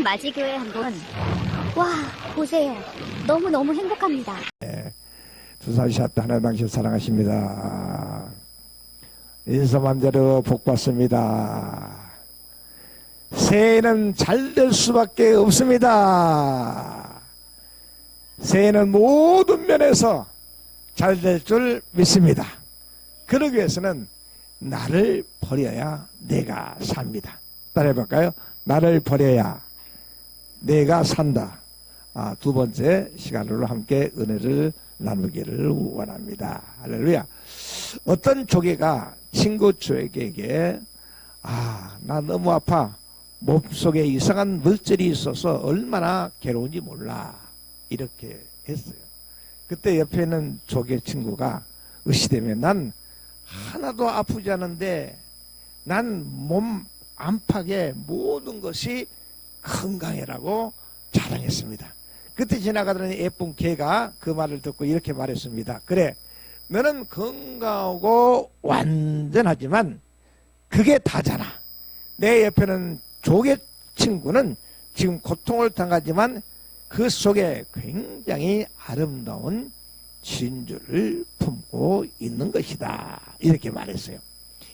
마지교회 한번 와 보세요. 너무너무 행복합니다. 두살샷 하나님 당신 사랑하십니다. 인사만대로 복받습니다. 새해는 잘 될 수밖에 없습니다. 새해는 모든 면에서 잘 될 줄 믿습니다. 그러기 위해서는 나를 버려야 내가 삽니다. 따라해볼까요? 나를 버려야 내가 산다. 두 번째 시간으로 함께 은혜를 나누기를 원합니다. 할렐루야. 어떤 조개가 친구 조개에게 나 너무 아파. 몸속에 이상한 물질이 있어서 얼마나 괴로운지 몰라. 이렇게 했어요. 그때 옆에 있는 조개 친구가 으시되면 난 하나도 아프지 않은데 난 몸 안팎의 모든 것이 건강해라고 자랑했습니다. 그때 지나가던 예쁜 개가 그 말을 듣고 이렇게 말했습니다. 그래, 너는 건강하고 완전하지만 그게 다잖아. 내 옆에는 조개 친구는 지금 고통을 당하지만 그 속에 굉장히 아름다운 진주를 품고 있는 것이다. 이렇게 말했어요.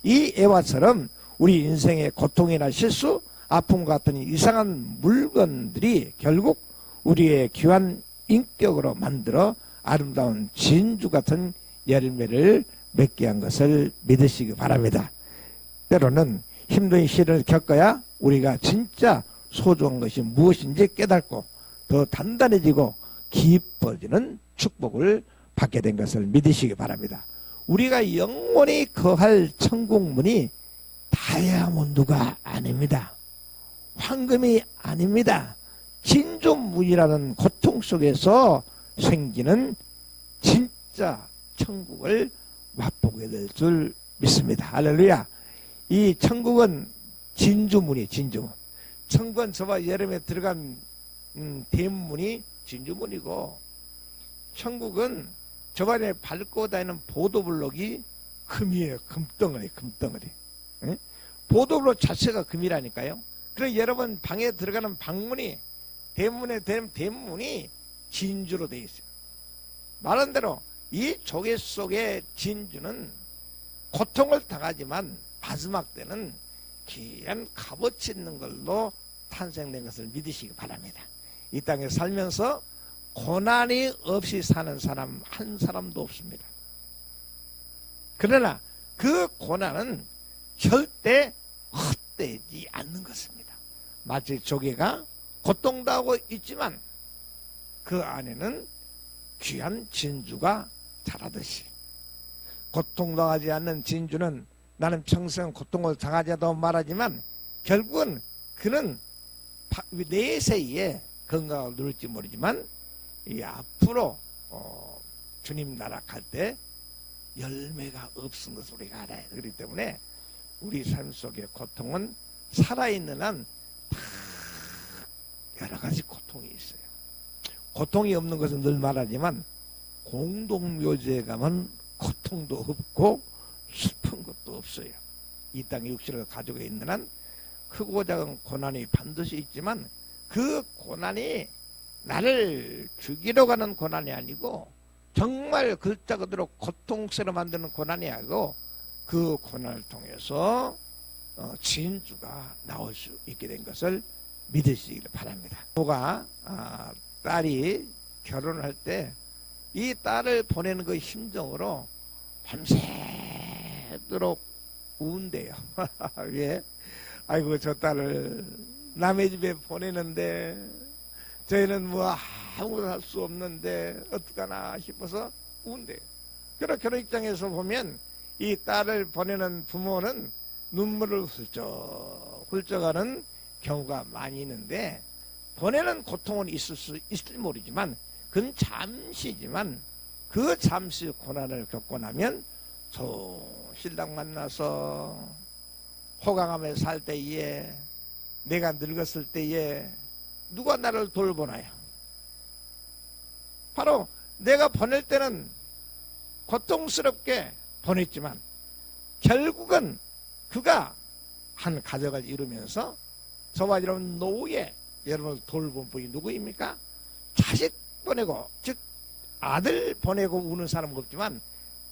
이 애와처럼 우리 인생의 고통이나 실수, 아픔 같은 이상한 물건들이 결국 우리의 귀한 인격으로 만들어 아름다운 진주 같은 열매를 맺게 한 것을 믿으시기 바랍니다. 때로는 힘든 시련을 겪어야 우리가 진짜 소중한 것이 무엇인지 깨닫고 더 단단해지고 깊어지는 축복을 받게 된 것을 믿으시기 바랍니다. 우리가 영원히 거할 천국문이 다이아몬드가 아닙니다. 황금이 아닙니다. 진주문이라는 고통 속에서 생기는 진짜 천국을 맛보게 될 줄 믿습니다. 할렐루야. 이 천국은 진주문이 진주문. 천국은 저와 여름에 들어간 대문이 진주문이고, 천국은 저번에 밟고 다니는 보도블록이 금이에요. 금덩어리, 금덩어리. 응? 보도블록 자체가 금이라니까요. 그래서 여러분 방에 들어가는 방문이 대문에 되는 대문이 진주로 되어 있어요. 말한 대로 이 조개 속의 진주는 고통을 당하지만 마지막 때는 귀한 값어치 있는 걸로 탄생된 것을 믿으시기 바랍니다. 이 땅에 살면서 고난이 없이 사는 사람 한 사람도 없습니다. 그러나 그 고난은 절대 헛되지 않는 것입니다. 마치 조개가 고통당하고 있지만 그 안에는 귀한 진주가 자라듯이, 고통당하지 않는 진주는 나는 평생 고통을 당하지 않다고 말하지만 결국은 그는 내세에 건강을 누릴지 모르지만 이 앞으로 주님 나라 갈 때 열매가 없은 것을 우리가 알아야 돼. 그렇기 때문에 우리 삶 속의 고통은 살아있는 한 다 여러 가지 고통이 있어요. 고통이 없는 것은 늘 말하지만 공동묘지에 가면 고통도 없고 슬픈 것도 없어요. 이 땅에 육신을 가지고 있는 한 크고 작은 고난이 반드시 있지만 그 고난이 나를 죽이러 가는 고난이 아니고 정말 글자 그대로 고통스러워 만드는 고난이 아니고 그 고난을 통해서 진주가 나올 수 있게 된 것을 믿으시길 바랍니다. 부모가 딸이 결혼을 할 때 이 딸을 보내는 그 심정으로 밤새도록 운대요. 왜? 아이고 저 딸을 남의 집에 보내는데 저희는 뭐 아무것도 할 수 없는데 어떡하나 싶어서 운대요. 그러나 결혼 입장에서 보면 이 딸을 보내는 부모는 눈물을 훌쩍하는 경우가 많이 있는데, 보내는 고통은 있을 수 있을지 모르지만 그건 잠시지만 그 잠시 고난을 겪고 나면 신랑 만나서 호강하며 살 때에, 내가 늙었을 때에 누가 나를 돌보나요? 바로 내가 보낼 때는 고통스럽게 보냈지만 결국은 그가 한 가족을 이루면서 저와 이런 노후에 여러분 돌본 분이 누구입니까? 자식 보내고, 즉 아들 보내고 우는 사람은 없지만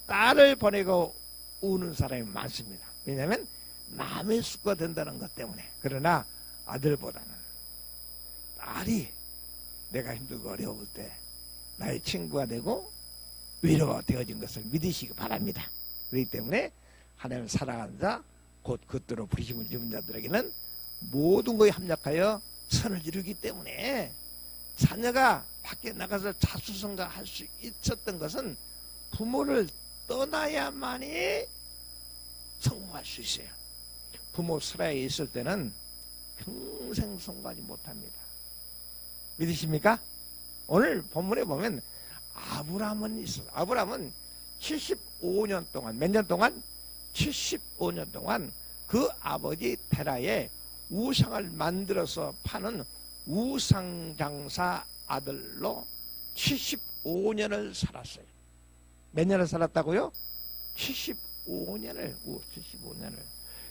딸을 보내고 우는 사람이 많습니다. 왜냐하면 남의 숙가 된다는 것 때문에. 그러나 아들보다는 딸이 내가 힘들고 어려울 때 나의 친구가 되고 위로가 되어진 것을 믿으시기 바랍니다. 그렇기 때문에 하나님을 사랑하는 자, 곧 그때로 부르심을 입은 자들에게는 모든 것에 합력하여 선을 이루기 때문에 자녀가 밖에 나가서 자수성가할 수 있었던 것은 부모를 떠나야만이 성공할 수 있어요. 부모 슬하에 있을 때는 평생 성공하지 못합니다. 믿으십니까? 오늘 본문에 보면 아브라함은 있어. 아브라함은 75년 동안, 몇 년 동안? 75년 동안 그 아버지 테라에 우상을 만들어서 파는 우상장사 아들로 75년을 살았어요. 몇 년을 살았다고요? 75년을.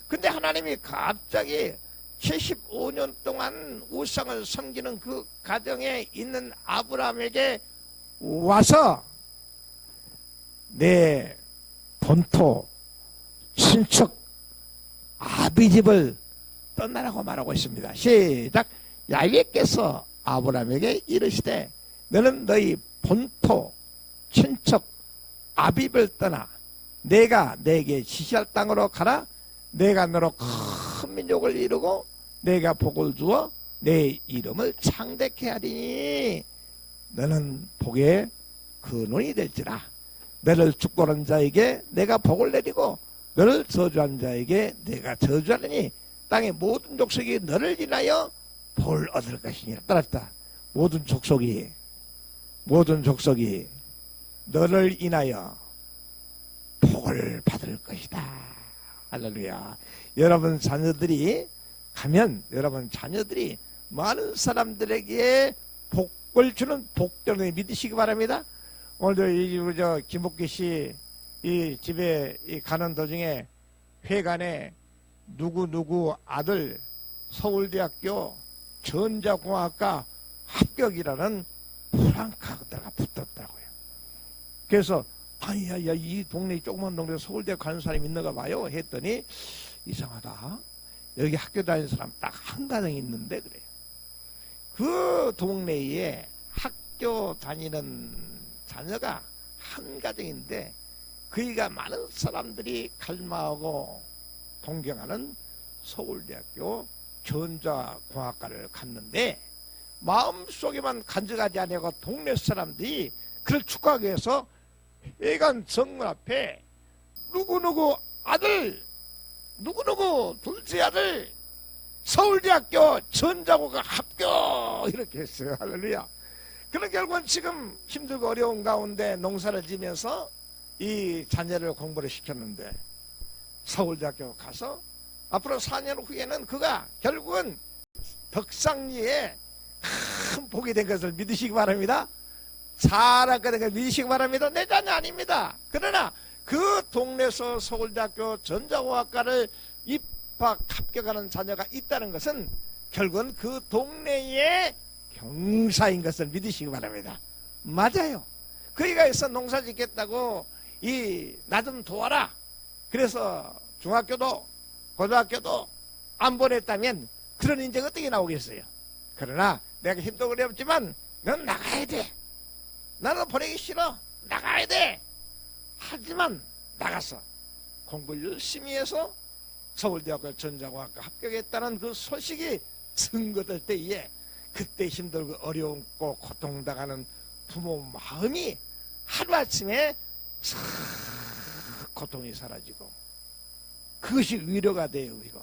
근데 하나님이 갑자기 75년 동안 우상을 섬기는 그 가정에 있는 아브라함에게 와서 내 본토 친척 아비집을 떠나라고 말하고 있습니다. 시작. 야훼께서 아브라함에게 이르시되 너는 너희 본토 친척 아비집을 떠나 내가 내게 지시할 땅으로 가라. 내가 너로 큰 민족을 이루고 내가 복을 주어 내 이름을 창대케 하리니 너는 복의 근원이 될지라. 너를 축복하는 자에게 내가 복을 내리고 너를 저주하는 자에게 내가 저주하리니 땅의 모든 족속이 너를 인하여 복을 얻을 것이니라. 따랐다. 모든 족속이 너를 인하여 복을 받을 것이다. 할렐루야. 여러분 자녀들이 가면 여러분 자녀들이 많은 사람들에게 복을 주는 복전을 믿으시기 바랍니다. 오늘도 김복기 씨 이 집에 가는 도중에 회관에 누구 아들 서울대학교 전자공학과 합격이라는 프랑카드가 붙었더라고요. 그래서 아니야 이 동네 조그만 동네에 서울대 가는 사람이 있는가 봐요 했더니 이상하다. 여기 학교 다니는 사람 딱 한 가정이 있는데 그래요. 그 동네에 학교 다니는 자녀가 한 가정인데 그이가 많은 사람들이 갈망하고 동경하는 서울대학교 전자공학과를 갔는데 마음속에만 간직하지 않고 동네 사람들이 그를 축하하기 위해서 회관 정문 앞에 누구누구 아들 누구누구 둘째 아들 서울대학교 전자고가 합격 이렇게 했어요. 할렐루야. 그런 결국은 지금 힘들고 어려운 가운데 농사를 지면서 이 자녀를 공부를 시켰는데 서울대학교 가서 앞으로 4년 후에는 그가 결국은 덕상리에 큰 복이 된 것을 믿으시기 바랍니다. 잘하게 된 믿으시기 바랍니다. 내 자녀 아닙니다. 그러나 그 동네에서 서울대학교 전자공학과를 입학 합격하는 자녀가 있다는 것은 결국은 그 동네의 경사인 것을 믿으시기 바랍니다. 맞아요. 그이가 있어 농사 짓겠다고 나 좀 도와라. 그래서 중학교도 고등학교도 안 보냈다면 그런 인정 어떻게 나오겠어요. 그러나 내가 힘도 어렵지만 넌 나가야 돼. 나는 보내기 싫어. 나가야 돼. 하지만 나가서 공부를 열심히 해서 서울대학교 전자공학과 합격했다는 그 소식이 증거될 때에 그때 힘들고 어려움고 고통당하는 부모 마음이 하루아침에 싹 고통이 사라지고 그것이 위로가 돼요. 위로.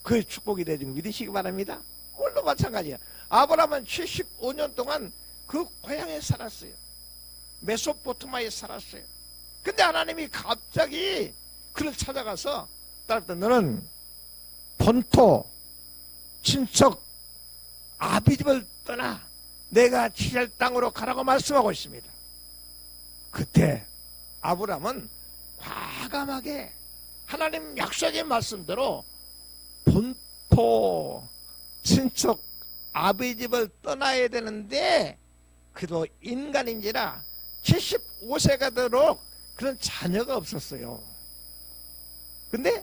그의 축복이 되는 믿으시기 바랍니다. 오늘도 마찬가지야. 아브라함은 75년 동안 그 고향에 살았어요. 메소포타미아에 살았어요. 근데 하나님이 갑자기 그를 찾아가서 따랐던 너는 본토 친척 아비집을 떠나 내가 지할 땅으로 가라고 말씀하고 있습니다. 그때 아브라함은 과감하게 하나님 약속의 말씀대로 본토 친척 아버지 집을 떠나야 되는데 그도 인간인지라 75세가 되도록 그런 자녀가 없었어요. 근데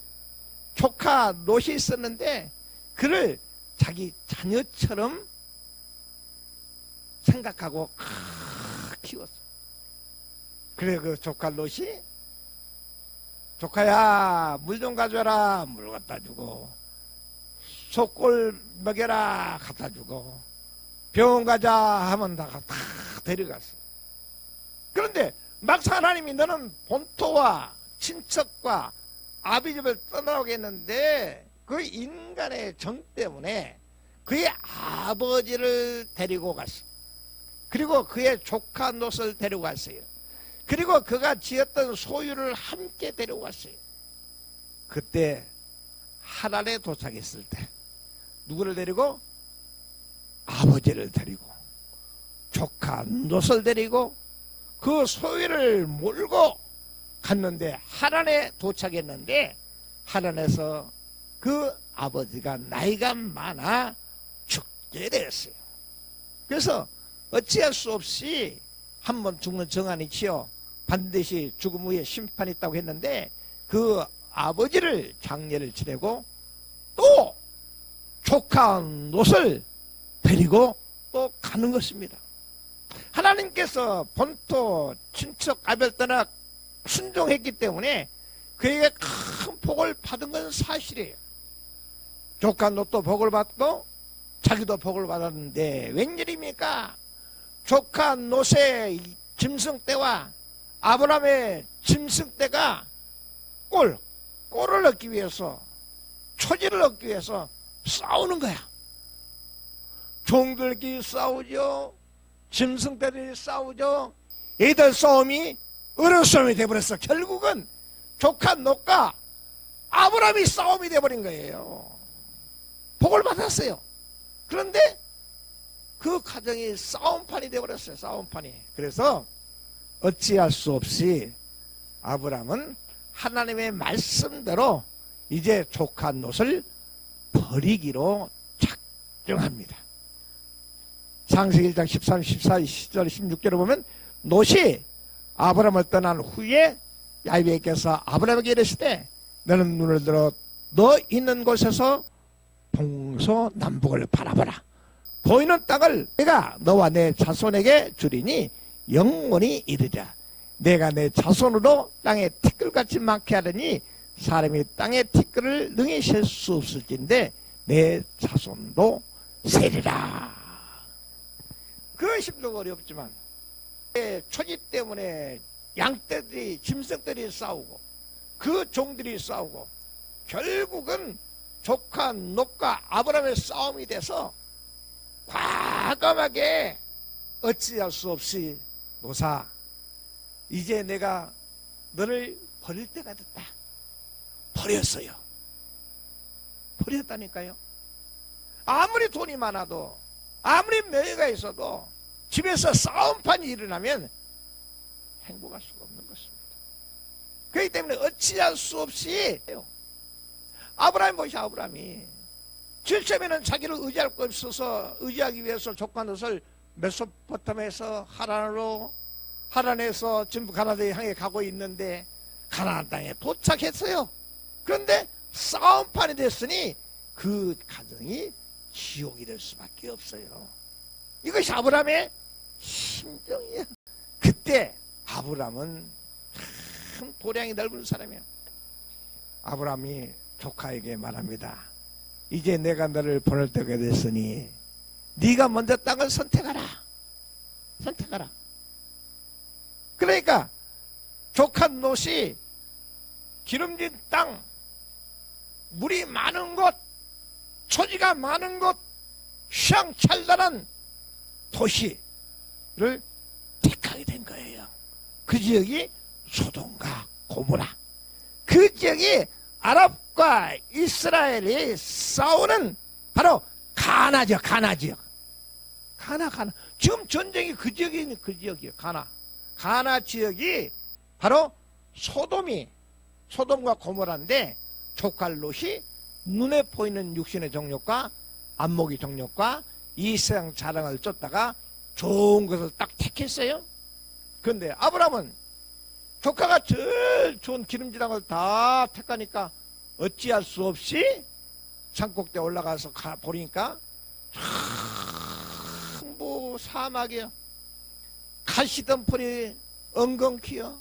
조카 롯이 있었는데 그를 자기 자녀처럼 생각하고 키웠어. 그래 그 조카 롯이 조카야 물 좀 가져와라 물 갖다 주고 소꿀 먹여라 갖다 주고 병원 가자 하면 다 데려갔어. 그런데 막상 하나님이 너는 본토와 친척과 아비 집을 떠나오겠는데 그 인간의 정 때문에 그의 아버지를 데리고 갔어. 그리고 그의 조카 롯을 데리고 갔어요. 그리고 그가 지었던 소유를 함께 데리고 갔어요. 그때 하란에 도착했을 때 누구를 데리고? 아버지를 데리고 조카 롯을 데리고 그 소유를 몰고 갔는데 하란에 도착했는데 하란에서 그 아버지가 나이가 많아 죽게 됐어요. 그래서 어찌할 수 없이 한 번 죽는 정한이치요 반드시 죽음 후에 심판이 있다고 했는데 그 아버지를 장례를 지내고 또 조카 롯을 데리고 또 가는 것입니다. 하나님께서 본토 친척 아벨 떠나 순종했기 때문에 그에게 큰 복을 받은 건 사실이에요. 조카 롯도 복을 받고 자기도 복을 받았는데 웬일입니까? 조카 롯의 짐승떼와 아브라함의 짐승떼가 꼴을 얻기 위해서 초지를 얻기 위해서 싸우는 거야. 종들끼리 싸우죠. 짐승떼들이 싸우죠. 이들 싸움이 어려운 싸움이 돼버렸어. 결국은 조카 롯과 아브라함이 싸움이 돼버린 거예요. 복을 받았어요. 그런데 그 가정이 싸움판이 돼버렸어요. 싸움판이. 그래서 어찌할 수 없이 아브라함은 하나님의 말씀대로 이제 조카 롯을 버리기로 작정합니다. 창세기 1장 13, 14, 10절, 16절을 보면 롯이 아브라함을 떠난 후에 야훼께서 아브라함에게 이르시되 너는 눈을 들어 너 있는 곳에서 동서남북을 바라보라. 보이는 땅을 내가 너와 내 자손에게 주리니 영원히 이르자. 내가 내 자손으로 땅에 티끌같이 많게 하려니 사람이 땅에 티끌을 능히 셀 수 없을진데 내 자손도 세리라. 그 힘도 어렵지만 초지 때문에 양떼들이 짐승들이 싸우고 그 종들이 싸우고 결국은 조카 롯과 아브라함의 싸움이 돼서 과감하게 어찌할 수 없이 롯아 이제 내가 너를 버릴 때가 됐다. 버렸어요. 버렸다니까요. 아무리 돈이 많아도 아무리 명예가 있어도 집에서 싸움판이 일어나면 행복할 수가 없는 것입니다. 그렇기 때문에 어찌할 수 없이 아브라함 보시 아브라함이 질점에는 자기를 의지할 것 없어서 의지하기 위해서 조카 롯을 메소포타미아에서 하란에서 전부 가나안에 향해 가고 있는데 가나안 땅에 도착했어요. 그런데 싸움판이 됐으니 그 가정이 지옥이 될 수밖에 없어요. 이것이 아브라함의 심정이에요. 그때 아브라함은 참 도량이 넓은 사람이에요. 아브라함이 조카에게 말합니다. 이제 내가 너를 보낼 때가 됐으니 네가 먼저 땅을 선택하라. 선택하라. 그러니까 조카 롯이 기름진 땅, 물이 많은 곳, 초지가 많은 곳, 휘황찬란한 도시를 택하게 된 거예요. 그 지역이 소돔과 고모라. 그 지역이 아랍과 이스라엘이 싸우는 바로 가나 지역, 가나 지역. 가나. 지금 전쟁이 그 지역이 그 지역이에요. 가나 지역이 바로 소돔과 고모라인데 조카 롯이 눈에 보이는 육신의 정욕과 안목의 정욕과 이 세상 자랑을 쫓다가 좋은 것을 딱 택했어요. 그런데 아브라함은 조카가 제일 좋은 기름지는 걸 다 택하니까 어찌할 수 없이 산꼭대에 올라가서 보니까 전부 사막이요. 가시덤불이 엉겅퀴요.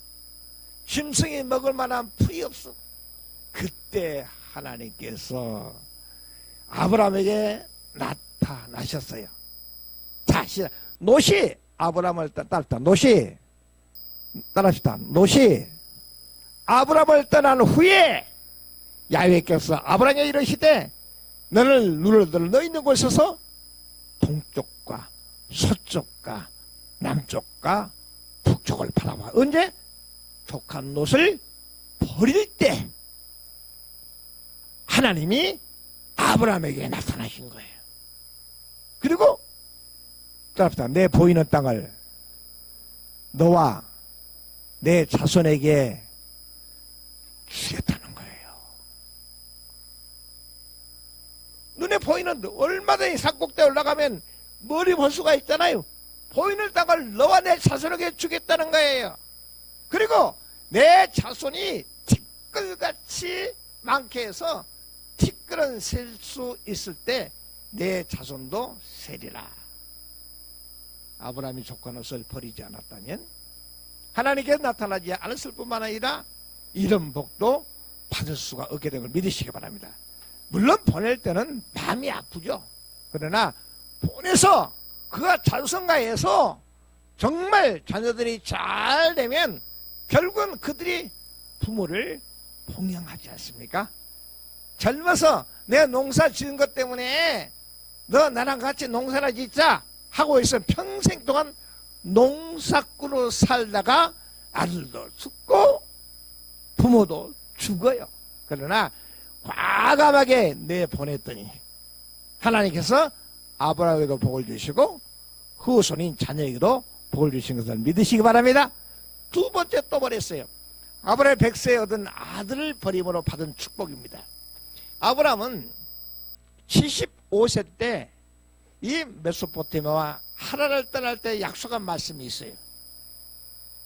짐승이 먹을 만한 풀이 없어. 그때 하나님께서 아브라함에게 나타나셨어요. 자, 노시 아브라함을 따랐다. 노시 따라합시다. 노시 아브라함을 떠난 후에 야훼께서 아브라함에게 이르시되 너를 눈을 너 있는 곳에서 동쪽과 서쪽과 남쪽과 북쪽을 바라봐. 언제? 족한 롯을 버릴 때 하나님이 아브라함에게 나타나신 거예요. 그리고 따라합시다. 내 보이는 땅을 너와 내 자손에게 주겠다는 거예요. 눈에 보이는 얼마든지 산꼭대에 올라가면 머리 볼 수가 있잖아요. 보이는 땅을 너와 내 자손에게 주겠다는 거예요. 그리고 내 자손이 티끌같이 많게 해서 티끌은 셀 수 있을 때 내 자손도 세리라. 아브라함이 조카노스를 버리지 않았다면 하나님께서 나타나지 않았을 뿐만 아니라 이런 복도 받을 수가 없게 된 걸 믿으시기 바랍니다. 물론 보낼 때는 마음이 아프죠. 그러나 보내서 그가 찬성가해서 정말 자녀들이 잘 되면 결국은 그들이 부모를 봉양하지 않습니까? 젊어서 내가 농사 지은 것 때문에 너 나랑 같이 농사나 짓자 하고 있으면 평생 동안 농사꾼으로 살다가 아들도 죽고 부모도 죽어요. 그러나 과감하게 내보냈더니 하나님께서 아브라함에게도 복을 주시고 후손인 자녀에게도 복을 주신 것을 믿으시기 바랍니다. 두 번째 또 버렸어요. 아브라함의 백세에 얻은 아들을 버림으로 받은 축복입니다. 아브라함은 75세 때 이 메소포타미아와 하란을 떠날 때 약속한 말씀이 있어요.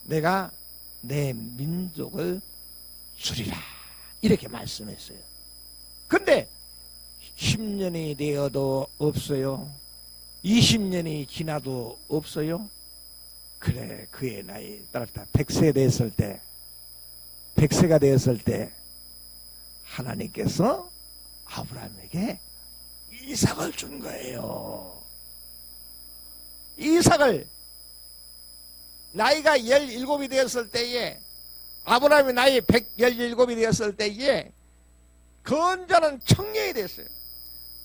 내가 내 민족을 주리라 이렇게 말씀했어요. 근데 10년이 되어도 없어요. 20년이 지나도 없어요. 그래, 그의 나이 따랐다. 100세 됐을 때, 100세가 되었을 때 하나님께서 아브라함에게 이삭을 준 거예요. 이삭을 나이가 17이 되었을 때에 아브라함이 나이 117이 되었을 때에 건전한 청년이 됐어요.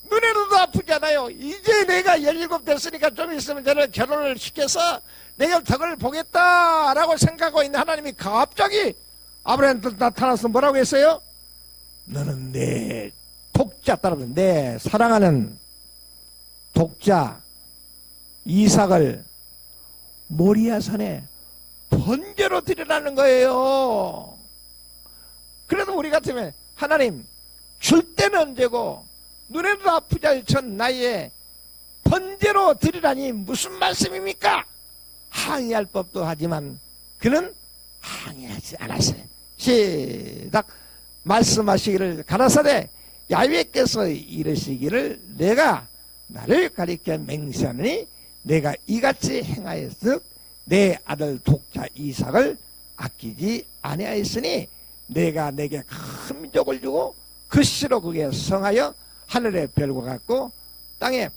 눈에도 아프잖아요. 이제 내가 17 됐으니까 좀 있으면 저를 결혼을 시켜서 내가 덕을 보겠다라고 생각하고 있는 하나님이 갑자기 아브라함한테 나타나서 뭐라고 했어요? 너는 내 독자 따라서 내 사랑하는 독자 이삭을 모리아산에 번제로 드리라는 거예요. 그래도 우리 같으면 하나님 줄 때는 언제고 눈에도 아프지 않은 나이에 번제로 드리라니 무슨 말씀입니까? 항의할 법도 하지만 그는 항의하지 않았어요. 시작. 말씀하시기를 가라사대 야훼께서 이르시기를 내가 나를 가리켜 맹세하느니 내가 이같이 행하였으 내 아들 독자 이삭을 아끼지 아니하였으니 내가 내게 큰 민족을 주고 그 씨로 그게 성하여 하늘의 별과 같고 땅의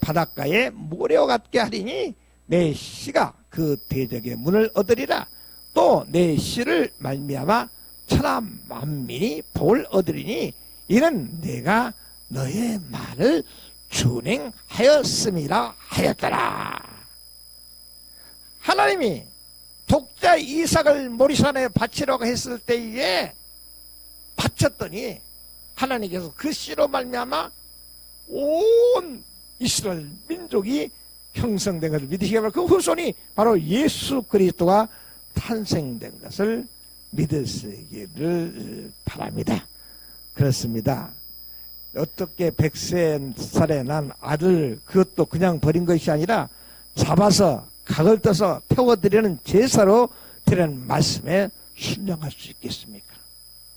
바닷가에 모래와 같게 하리니 내 씨가 그 대적의 문을 얻으리라. 또 내 씨를 말미암아 천하 만민이 복을 얻으리니 이는 내가 너의 말을 준행하였음이라 하였더라. 하나님이 독자 이삭을 모리산에 바치라고 했을 때에 바쳤더니 하나님께서 그 씨로 말미암아 온 이스라엘 민족이 형성된 것을 믿으시기 바랍니다. 그 후손이 바로 예수 그리스도가 탄생된 것을 믿으시기를 바랍니다. 그렇습니다. 어떻게 100살에 난 아들 그것도 그냥 버린 것이 아니라 잡아서 각을 떠서 태워드리는 제사로 드리는 말씀에 순종할 수 있겠습니까?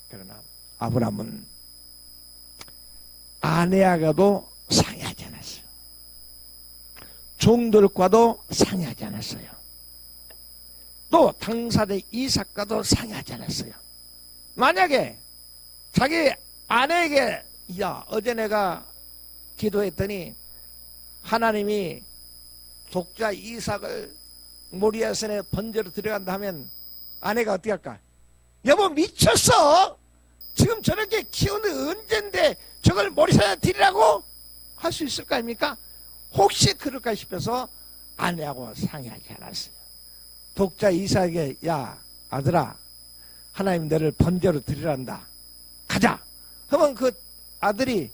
그러나 아브라함은 아내하고도 상의하지 않았어요. 종들과도 상의하지 않았어요. 또 당사자 이삭과도 상의하지 않았어요. 만약에 자기 아내에게 야 어제 내가 기도했더니 하나님이 독자 이삭을 모리아산에 번제로 들어간다 하면 아내가 어떻게 할까? 여보 미쳤어? 지금 저렇게 키우는 언젠데 저걸 모리아산에 드리라고? 할 수 있을 거 아닙니까? 혹시 그럴까 싶어서 아내하고 상의하지 않았어요. 독자 이삭에게 야 아들아 하나님 너를 번제로 드리란다. 가자. 그러면 그 아들이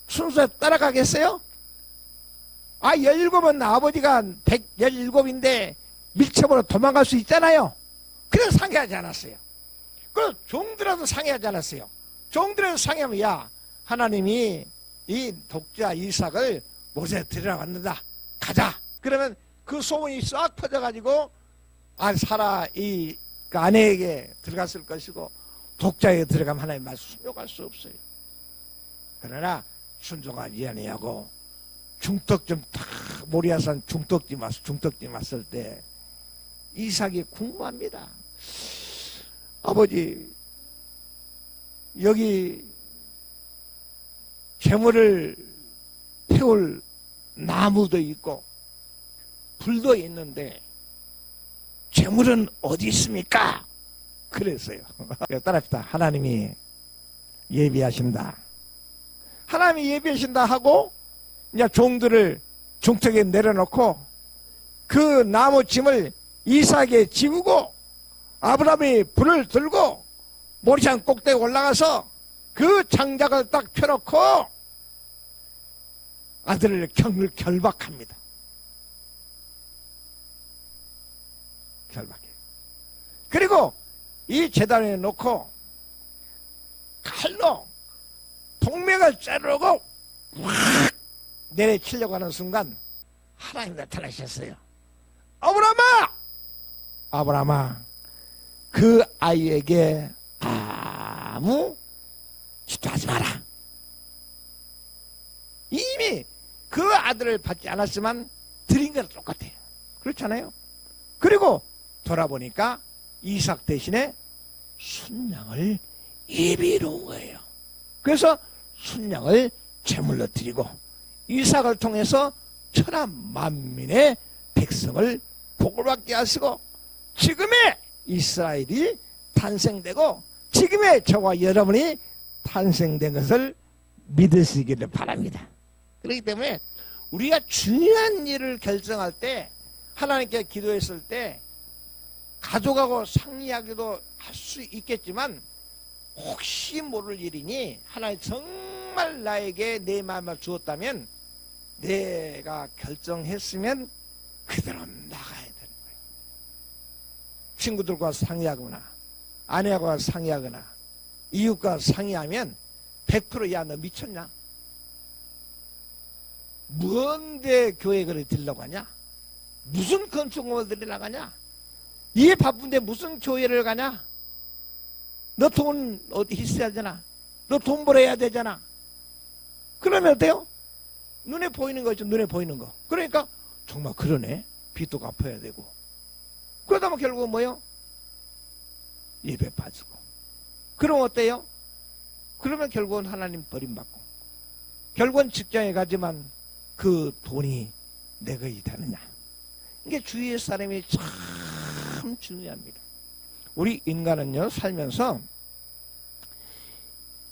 순서에 따라가겠어요? 17은 아버지가 117인데 밀접으로 도망갈 수 있잖아요. 그래서 상의하지 않았어요. 그리고 종들하고도 상의하지 않았어요. 종들하고 상의하면 야 하나님이 이 독자 이삭을 모세에 드리러 왔는다. 가자. 그러면 그 소문이 싹 퍼져가지고 사라 이 아내에게 들어갔을 것이고 독자에게 들어가면 하나님 말씀 순종할 수 없어요. 그러나 순종하지 아니하고 중턱점 탁 모리아산 중턱지 왔을 때 이삭이 궁금합니다. 아버지 여기 재물을 태울 나무도 있고 불도 있는데 재물은 어디 있습니까? 그랬어요. 따라합시다. 하나님이 예비하신다. 하나님이 예비하신다 하고 이제 종들을 중턱에 내려놓고 그 나무짐을 이삭에 지우고 아브라함이 불을 들고 모리산 꼭대기 올라가서 그 장작을 딱 펴놓고 아들을 결박합니다. 결박해요. 그리고 이 제단에 놓고 칼로 동맥을 자르고 확 내려치려고 하는 순간 하나님 나타나셨어요. 아브라함아 그 아이에게 아무 짓도 하지 마라. 이미 그 아들을 받지 않았지만 드린 건 똑같아요. 그렇잖아요. 그리고 돌아보니까 이삭 대신에 순양을 예비해 놓은 거예요. 그래서 순양을 제물로 드리고 이삭을 통해서 천하 만민의 백성을 복을 받게 하시고 지금의 이스라엘이 탄생되고 지금의 저와 여러분이 탄생된 것을 믿으시기를 바랍니다. 그렇기 때문에 우리가 중요한 일을 결정할 때 하나님께 기도했을 때 가족하고 상의하기도 할 수 있겠지만 혹시 모를 일이니 하나님 정말 나에게 내 마음을 주었다면 내가 결정했으면 그대로 나가야 되는 거예요. 친구들과 상의하거나 아내하고 상의하거나 이웃과 상의하면 100% 야 너 미쳤냐? 뭔데 교회 그래 들려고 하냐? 무슨 건축물을 들이러 가냐? 이게 바쁜데 무슨 교회를 가냐? 너 돈 어디 있어야 되잖아. 너 돈 벌어야 되잖아. 그러면 어때요? 눈에 보이는 거 있죠. 눈에 보이는 거. 그러니까 정말 그러네. 빚도 갚아야 되고. 그러다 보면 결국은 뭐요? 예배 빠지고. 그럼 어때요? 그러면 결국은 하나님 버림받고. 결국은 직장에 가지만 그 돈이 내 것이 되느냐. 이게 주위의 사람이 참 중요합니다. 우리 인간은요 살면서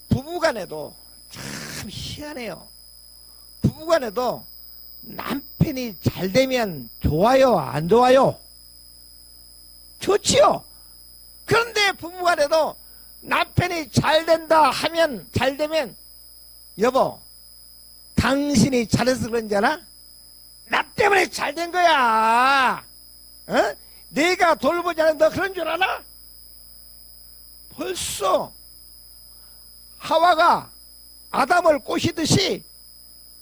부부간에도 참 희한해요. 부부간에도 남편이 잘 되면 좋아요 안 좋아요? 좋지요. 그런데 부부간에도 남편이 잘 된다 하면 잘 되면 여보 당신이 잘해서 그런지 알아? 나 때문에 잘 된 거야. 어? 내가 돌보지 않은 너 그런 줄 알아? 벌써 하와가 아담을 꼬시듯이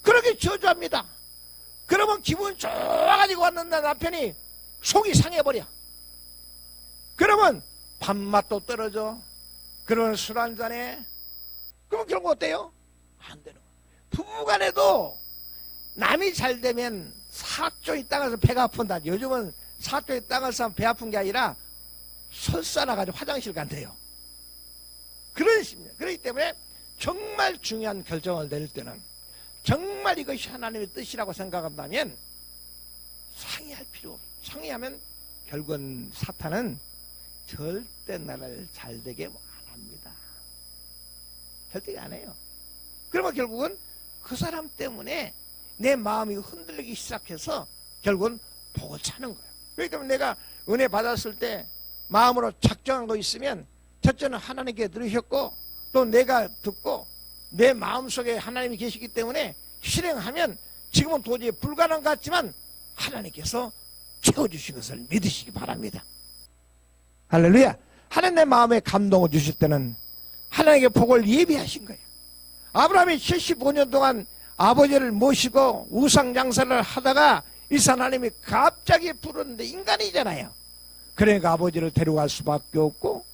그렇게 저주합니다. 그러면 기분 좋아가지고 왔는데 남편이 속이 상해버려. 그러면 밥맛도 떨어져. 그러면 술 한잔해. 그러면 결국 어때요? 안 되는 거예요. 부부간에도 남이 잘 되면 사쪽이 땅에서 배가 아픈다. 요즘은 사쪽이 땅에서 배 아픈 게 아니라 설사 나가지고 화장실 간대요. 그런 식입니다. 그렇기 때문에 정말 중요한 결정을 내릴 때는 정말 이것이 하나님의 뜻이라고 생각한다면 상의할 필요 없어요. 상의하면 결국은 사탄은 절대 나를 잘되게 안 합니다. 절대 안 해요. 그러면 결국은 그 사람 때문에 내 마음이 흔들리기 시작해서 결국은 복을 차는 거예요. 그렇기 때문에 내가 은혜 받았을 때 마음으로 작정한 거 있으면 첫째는 하나님께 들으셨고 또 내가 듣고 내 마음속에 하나님이 계시기 때문에 실행하면 지금은 도저히 불가능 같지만 하나님께서 채워주신 것을 믿으시기 바랍니다. 할렐루야. 하나님 내 마음에 감동을 주실 때는 하나님의 복을 예비하신 거예요. 아브라함이 75년 동안 아버지를 모시고 우상장사를 하다가 이사 하나님이 갑자기 부르는데 인간이잖아요. 그러니까 아버지를 데려갈 수밖에 없고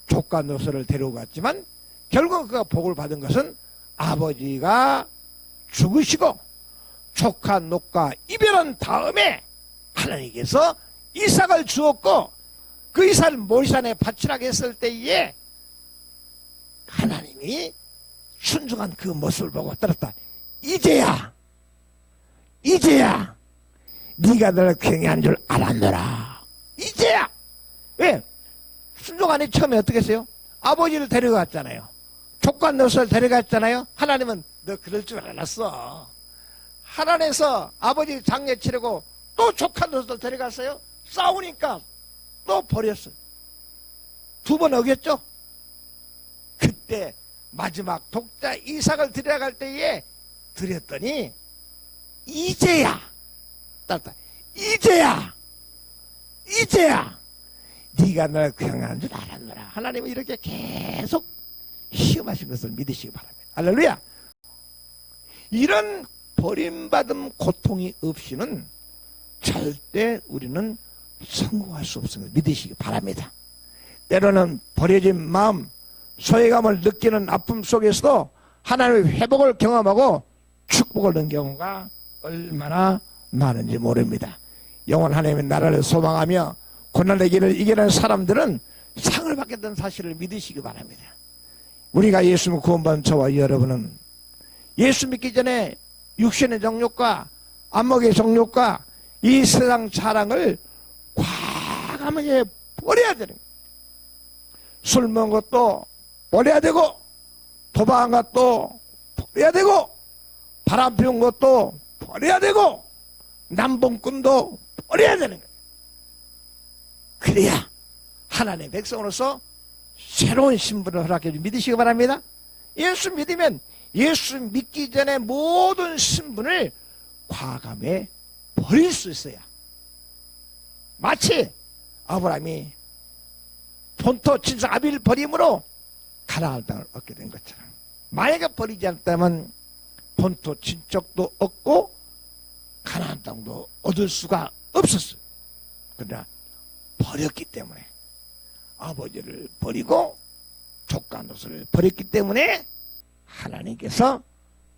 조카 노소를 데려갔지만 결국 그가 복을 받은 것은 아버지가 죽으시고 조카 노과 이별한 다음에 하나님께서 이삭을 주었고 그 이삭을 모리산에 바치라고 했을 때에 하나님이 순종한 그 모습을 보고 따랐다. 이제야 네가 나를 경외한 줄 알았노라. 이제야. 왜? 순종하니 처음에 어떻게 했어요? 아버지를 데려갔잖아요. 조카 노소를 데려갔잖아요. 하나님은 너 그럴 줄 알았어. 하나님에서 아버지 장례 치르고 또 조카 노소를 데려갔어요. 싸우니까 또 버렸어요. 두 번 어겼죠? 그때 마지막 독자 이삭을 데려갈 때에 드렸더니 이제야 따뜻하 이제야 네가 나를 경외한 줄 알았노라. 하나님은 이렇게 계속 시험하신 것을 믿으시기 바랍니다. 할렐루야. 이런 버림받은 고통이 없이는 절대 우리는 성공할 수 없음을 믿으시기 바랍니다. 때로는 버려진 마음, 소외감을 느끼는 아픔 속에서도 하나님의 회복을 경험하고 축복을 얻는 경우가 얼마나 많은지 모릅니다. 영원 하나님의 나라를 소망하며 고난의 길을 이겨낸 사람들은 상을 받겠다는 사실을 믿으시기 바랍니다. 우리가 예수를 구원받은 저와 여러분은 예수 믿기 전에 육신의 정욕과 안목의 정욕과 이 세상 자랑을 과감하게 버려야 되는 거예요. 술 먹은 것도 버려야 되고 도박한 것도 버려야 되고 바람 피운 것도 버려야 되고 남봉꾼도 버려야 되는 거예요. 그래야 하나님의 백성으로서 새로운 신분을 허락해 주시기 믿으시기 바랍니다. 예수 믿으면 예수 믿기 전에 모든 신분을 과감히 버릴 수 있어야 마치 아브라함이 본토 친척 아비를 버림으로 가나안 땅을 얻게 된 것처럼 만약에 버리지 않았다면 본토 친척도 얻고 가나안 땅도 얻을 수가 없었어요. 그러나 버렸기 때문에 아버지를 버리고 조카 노소를 버렸기 때문에 하나님께서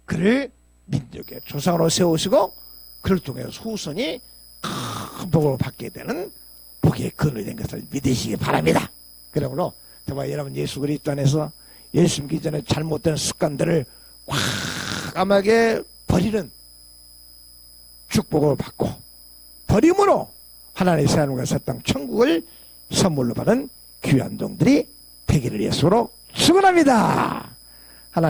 그를 민족의 조상으로 세우시고 그를 통해서 후손이 큰 복을 받게 되는 복의 근원이 된 것을 믿으시기 바랍니다. 그러므로 저와 여러분 예수 그리스도 안에서 예수 믿기 전에 잘못된 습관들을 과감하게 버리는 축복을 받고 버림으로 하나님의 새 하늘과 새 땅 천국을 선물로 받은 귀한 종들이 되기를 예수로 축원합니다.